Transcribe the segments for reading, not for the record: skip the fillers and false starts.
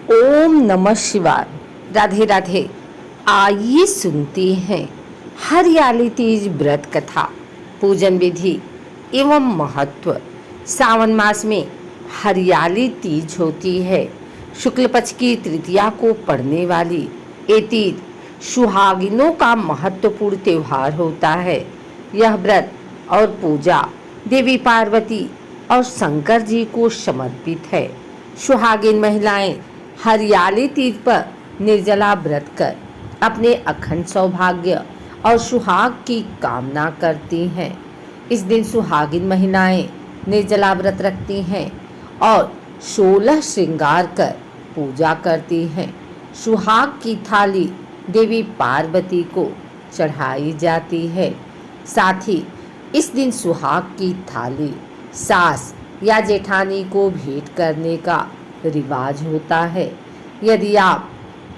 ओम नमः शिवाय। राधे राधे। आइए सुनते हैं हरियाली तीज व्रत कथा, पूजन विधि एवं महत्व। सावन मास में हरियाली तीज होती है। शुक्ल पक्ष की तृतीया को पड़ने वाली ये तीज सुहागिनों का महत्वपूर्ण त्योहार होता है। यह व्रत और पूजा देवी पार्वती और शंकर जी को समर्पित है। सुहागिन महिलाएं हरियाली तीज पर निर्जला व्रत कर अपने अखंड सौभाग्य और सुहाग की कामना करती हैं। इस दिन सुहागिन महिलाएं निर्जला व्रत रखती हैं और 16 श्रृंगार कर पूजा करती हैं। सुहाग की थाली देवी पार्वती को चढ़ाई जाती है। साथ ही इस दिन सुहाग की थाली सास या जेठानी को भेंट करने का रिवाज होता है। यदि आप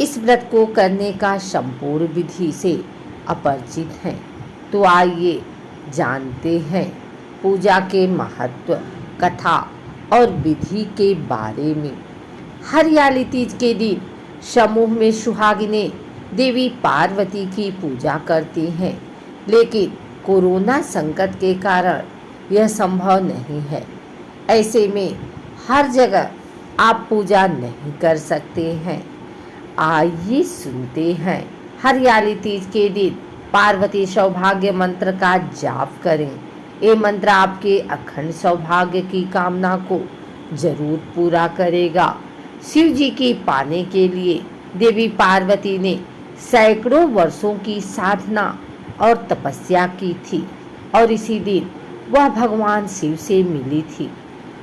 इस व्रत को करने का संपूर्ण विधि से अपरिचित हैं तो आइए जानते हैं पूजा के महत्व, कथा और विधि के बारे में। हरियाली तीज के दिन समूह में सुहागिनें देवी पार्वती की पूजा करती हैं, लेकिन कोरोना संकट के कारण यह संभव नहीं है। ऐसे में हर जगह आप पूजा नहीं कर सकते हैं। आइए सुनते हैं हरियाली तीज के दिन पार्वती सौभाग्य मंत्र का जाप करें। ये मंत्र आपके अखंड सौभाग्य की कामना को जरूर पूरा करेगा। शिव जी की पाने के लिए देवी पार्वती ने सैकड़ों वर्षों की साधना और तपस्या की थी और इसी दिन वह भगवान शिव से मिली थी।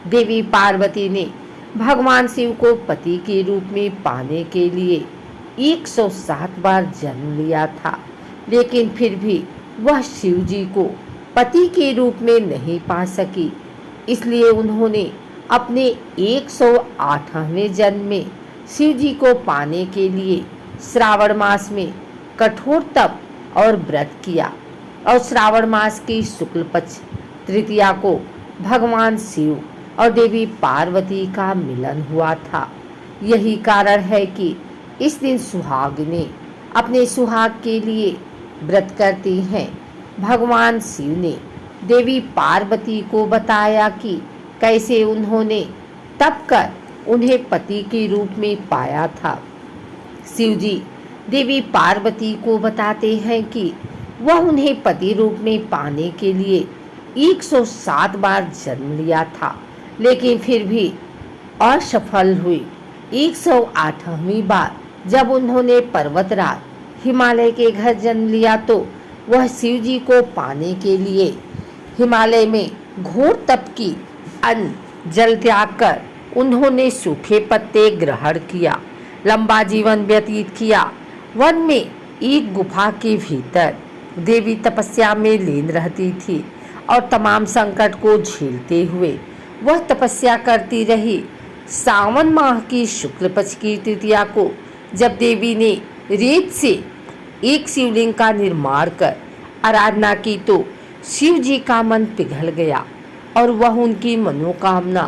देवी पार्वती ने भगवान शिव को पति के रूप में पाने के लिए 107 बार जन्म लिया था, लेकिन फिर भी वह शिव जी को पति के रूप में नहीं पा सकी। इसलिए उन्होंने अपने 108वें जन्म में शिव जी को पाने के लिए श्रावण मास में कठोर तप और व्रत किया और श्रावण मास की शुक्ल पक्ष तृतीया को भगवान शिव और देवी पार्वती का मिलन हुआ था। यही कारण है कि इस दिन सुहागिनें अपने सुहाग के लिए व्रत करती हैं। भगवान शिव ने देवी पार्वती को बताया कि कैसे उन्होंने तप कर उन्हें पति के रूप में पाया था। शिव जी देवी पार्वती को बताते हैं कि वह उन्हें पति रूप में पाने के लिए 107 बार जन्म लिया था, लेकिन फिर भी असफल हुई। 108वीं बार जब उन्होंने पर्वतराज हिमालय के घर जन्म लिया तो वह शिव जी को पाने के लिए हिमालय में घोर तप की, अन्न जल त्याग कर उन्होंने सूखे पत्ते ग्रहण किया, लंबा जीवन व्यतीत किया। वन में एक गुफा के भीतर देवी तपस्या में लीन रहती थी और तमाम संकट को झेलते हुए वह तपस्या करती रही। सावन माह की शुक्ल पक्ष की तृतीया को जब देवी ने रेत से एक शिवलिंग का निर्माण कर आराधना की तो शिव जी का मन पिघल गया और वह उनकी मनोकामना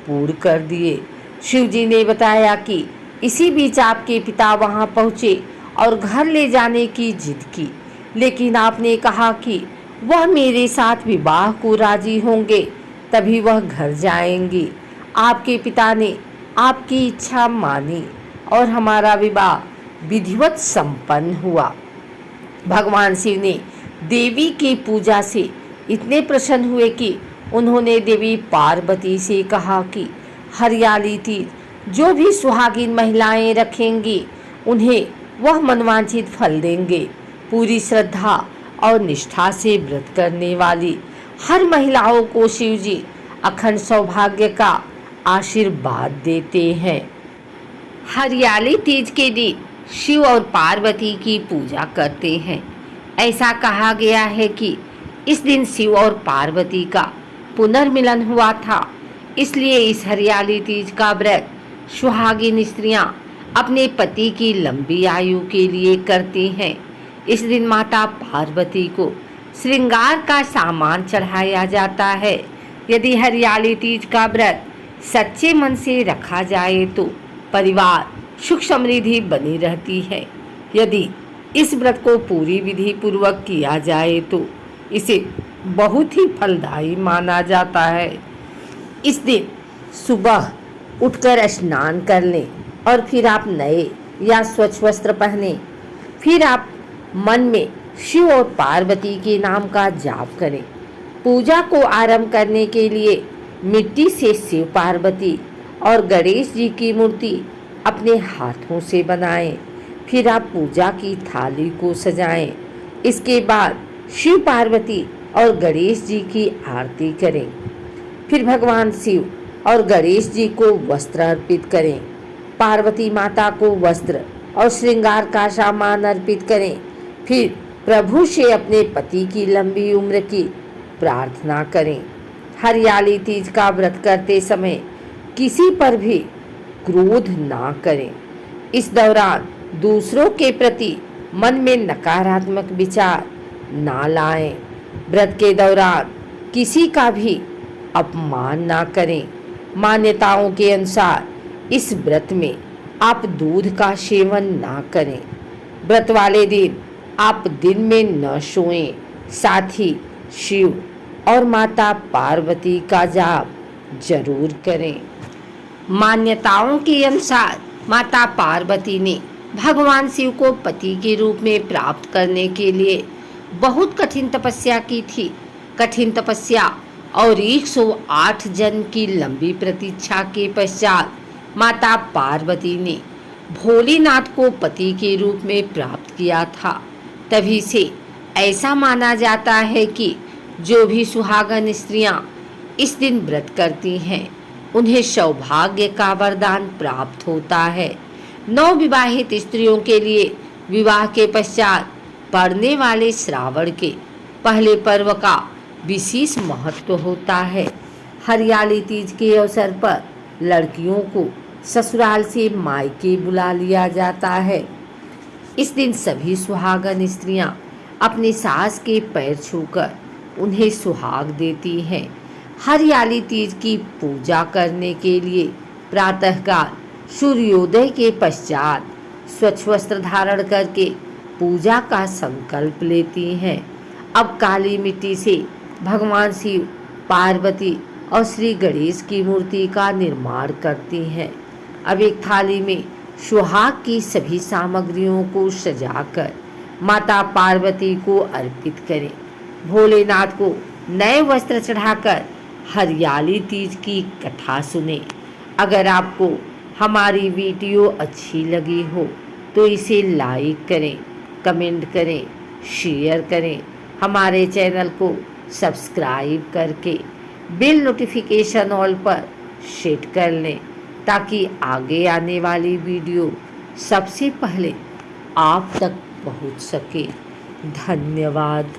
पूर्ण कर दिए। शिव जी ने बताया कि इसी बीच आपके पिता वहां पहुंचे और घर ले जाने की जिद की, लेकिन आपने कहा कि वह मेरे साथ विवाह को राजी होंगे तभी वह घर जाएंगी। आपके पिता ने आपकी इच्छा मानी और हमारा विवाह विधिवत संपन्न हुआ। भगवान शिव ने देवी की पूजा से इतने प्रसन्न हुए कि उन्होंने देवी पार्वती से कहा कि हरियाली तीज जो भी सुहागिन महिलाएं रखेंगी उन्हें वह मनवांछित फल देंगे। पूरी श्रद्धा और निष्ठा से व्रत करने वाली हर महिलाओं को शिव जी अखंड सौभाग्य का आशीर्वाद देते हैं। हरियाली तीज के दिन शिव और पार्वती की पूजा करते हैं। ऐसा कहा गया है कि इस दिन शिव और पार्वती का पुनर्मिलन हुआ था, इसलिए इस हरियाली तीज का व्रत सुहागिन स्त्रियां अपने पति की लंबी आयु के लिए करती हैं। इस दिन माता पार्वती को श्रृंगार का सामान चढ़ाया जाता है। यदि हरियाली तीज का व्रत सच्चे मन से रखा जाए तो परिवार सुख समृद्धि बनी रहती है। यदि इस व्रत को पूरी विधि पूर्वक किया जाए तो इसे बहुत ही फलदायी माना जाता है। इस दिन सुबह उठकर स्नान कर लें और फिर आप नए या स्वच्छ वस्त्र पहने। फिर आप मन में शिव और पार्वती के नाम का जाप करें। पूजा को आरंभ करने के लिए मिट्टी से शिव पार्वती और गणेश जी की मूर्ति अपने हाथों से बनाएं। फिर आप पूजा की थाली को सजाएं। इसके बाद शिव पार्वती और गणेश जी की आरती करें। फिर भगवान शिव और गणेश जी को वस्त्र अर्पित करें। पार्वती माता को वस्त्र और श्रृंगार का सामान अर्पित करें। फिर प्रभु से अपने पति की लंबी उम्र की प्रार्थना करें। हरियाली तीज का व्रत करते समय किसी पर भी क्रोध ना करें। इस दौरान दूसरों के प्रति मन में नकारात्मक विचार ना लाएं। व्रत के दौरान किसी का भी अपमान ना करें। मान्यताओं के अनुसार इस व्रत में आप दूध का सेवन ना करें। व्रत वाले दिन आप दिन में न सोएं। साथ ही शिव और माता पार्वती का जाप जरूर करें। मान्यताओं के अनुसार माता पार्वती ने भगवान शिव को पति के रूप में प्राप्त करने के लिए बहुत कठिन तपस्या की थी। कठिन तपस्या और 108 जन्म की लंबी प्रतीक्षा के पश्चात माता पार्वती ने भोलेनाथ को पति के रूप में प्राप्त किया था। तभी से ऐसा माना जाता है कि जो भी सुहागन स्त्रियां इस दिन व्रत करती हैं उन्हें सौभाग्य का वरदान प्राप्त होता है। नवविवाहित स्त्रियों के लिए विवाह के पश्चात पड़ने वाले श्रावण के पहले पर्व का विशेष महत्व होता है। हरियाली तीज के अवसर पर लड़कियों को ससुराल से मायके बुला लिया जाता है। इस दिन सभी सुहागन स्त्रियां अपनी सास के पैर छूकर उन्हें सुहाग देती हैं। हरियाली तीज की पूजा करने के लिए प्रातःकाल सूर्योदय के पश्चात स्वच्छ वस्त्र धारण करके पूजा का संकल्प लेती हैं। अब काली मिट्टी से भगवान शिव, पार्वती और श्री गणेश की मूर्ति का निर्माण करती हैं। अब एक थाली में सुहाग की सभी सामग्रियों को सजाकर माता पार्वती को अर्पित करें। भोलेनाथ को नए वस्त्र चढ़ाकर हरियाली तीज की कथा सुने। अगर आपको हमारी वीडियो अच्छी लगी हो तो इसे लाइक करें, कमेंट करें, शेयर करें। हमारे चैनल को सब्सक्राइब करके बेल नोटिफिकेशन ऑल पर सेट कर लें ताकि आगे आने वाली वीडियो सबसे पहले आप तक पहुंच सके। धन्यवाद।